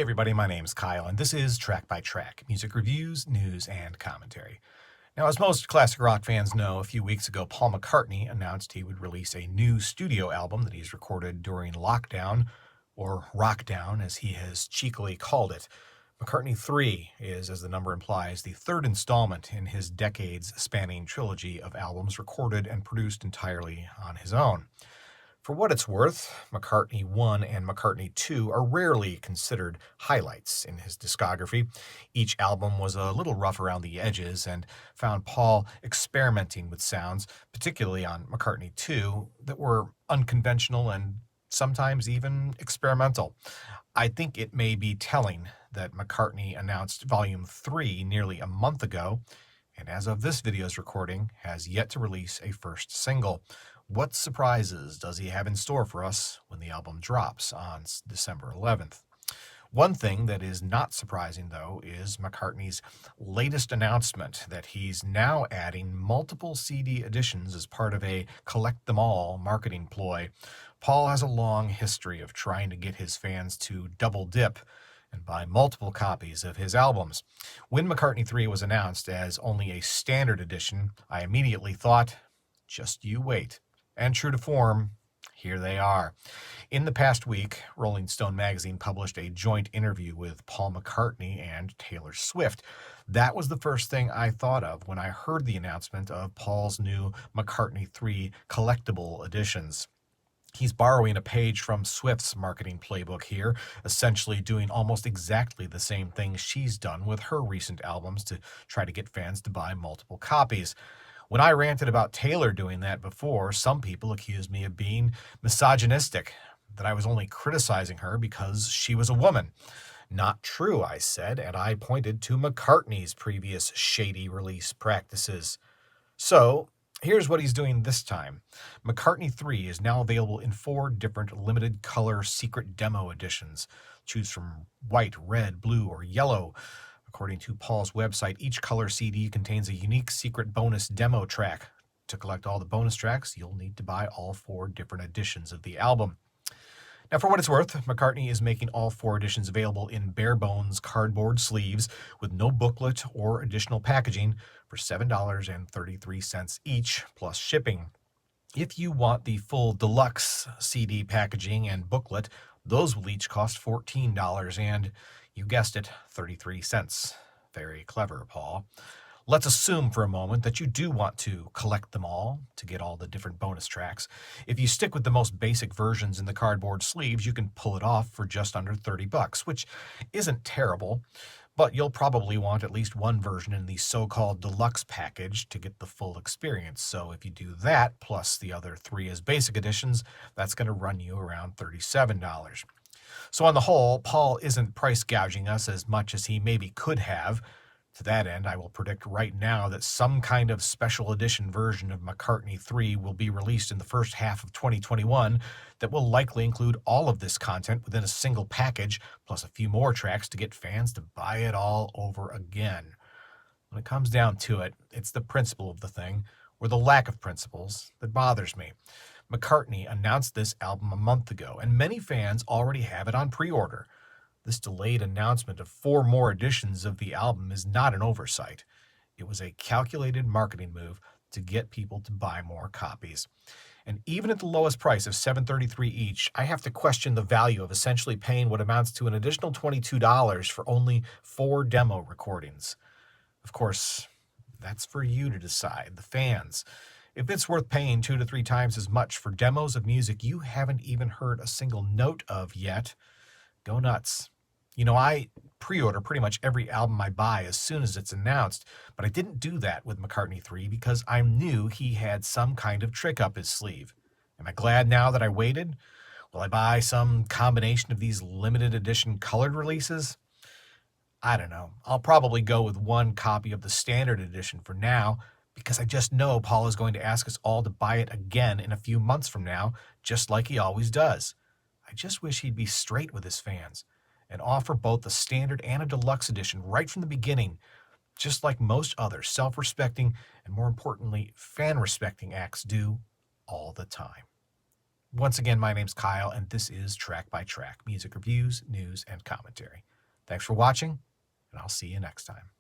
everybody, my name's Kyle, and this is Track by Track, music reviews, news, and commentary. Now, as most classic rock fans know, a few weeks ago, Paul McCartney announced he would release a new studio album that he's recorded during lockdown, or Rockdown, as he has cheekily called it. McCartney III is, as the number implies, the third installment in his decades-spanning trilogy of albums recorded and produced entirely on his own. For what it's worth, McCartney I and McCartney II are rarely considered highlights in his discography. Each album was a little rough around the edges and found Paul experimenting with sounds, particularly on McCartney II, that were unconventional and sometimes even experimental. I think it may be telling that McCartney announced Volume 3 nearly a month ago, and as of this video's recording, has yet to release a first single. What surprises does he have in store for us when the album drops on December 11th? One thing that is not surprising, though, is McCartney's latest announcement that he's now adding multiple CD editions as part of a collect them all marketing ploy. Paul has a long history of trying to get his fans to double dip and buy multiple copies of his albums. When McCartney III was announced as only a standard edition, I immediately thought, just you wait. And true to form, here they are. In the past week, Rolling Stone magazine published a joint interview with Paul McCartney and Taylor Swift. That was the first thing I thought of when I heard the announcement of Paul's new McCartney III collectible editions. He's borrowing a page from Swift's marketing playbook here, essentially doing almost exactly the same thing she's done with her recent albums to try to get fans to buy multiple copies. When I ranted about Taylor doing that before, some people accused me of being misogynistic, that I was only criticizing her because she was a woman. Not true, I said, and I pointed to McCartney's previous shady release practices. So, here's what he's doing this time. McCartney III is now available in 4 different limited color secret demo editions. Choose from white, red, blue, or yellow. According to Paul's website, each color CD contains a unique secret bonus demo track. To collect all the bonus tracks, you'll need to buy all 4 different editions of the album. Now, for what it's worth, McCartney is making all 4 editions available in bare-bones cardboard sleeves with no booklet or additional packaging for $7.33 each, plus shipping. If you want the full deluxe CD packaging and booklet, those will each cost $14 and, you guessed it, 33 cents. Very clever, Paul. Let's assume for a moment that you do want to collect them all to get all the different bonus tracks. If you stick with the most basic versions in the cardboard sleeves, you can pull it off for just under $30, which isn't terrible, but you'll probably want at least one version in the so-called deluxe package to get the full experience. So if you do that, plus the other 3 as basic editions, that's going to run you around $37. So on the whole, Paul isn't price gouging us as much as he maybe could have. To that end, I will predict right now that some kind of special edition version of McCartney III will be released in the first half of 2021 that will likely include all of this content within a single package, plus a few more tracks to get fans to buy it all over again. When it comes down to it, it's the principle of the thing, or the lack of principles, that bothers me. McCartney announced this album a month ago, and many fans already have it on pre-order. This delayed announcement of 4 more editions of the album is not an oversight. It was a calculated marketing move to get people to buy more copies. And even at the lowest price of $7.33 each, I have to question the value of essentially paying what amounts to an additional $22 for only 4 demo recordings. Of course, that's for you to decide, the fans. If it's worth paying 2 to 3 times as much for demos of music you haven't even heard a single note of yet, go nuts. You know, I pre-order pretty much every album I buy as soon as it's announced, but I didn't do that with McCartney III because I knew he had some kind of trick up his sleeve. Am I glad now that I waited? Will I buy some combination of these limited edition colored releases? I don't know. I'll probably go with 1 copy of the standard edition for now, because I just know Paul is going to ask us all to buy it again in a few months from now, just like he always does. I just wish he'd be straight with his fans and offer both the standard and a deluxe edition right from the beginning, just like most other self-respecting and, more importantly, fan-respecting acts do all the time. Once again, my name's Kyle, and this is Track by Track, music reviews, news, and commentary. Thanks for watching, and I'll see you next time.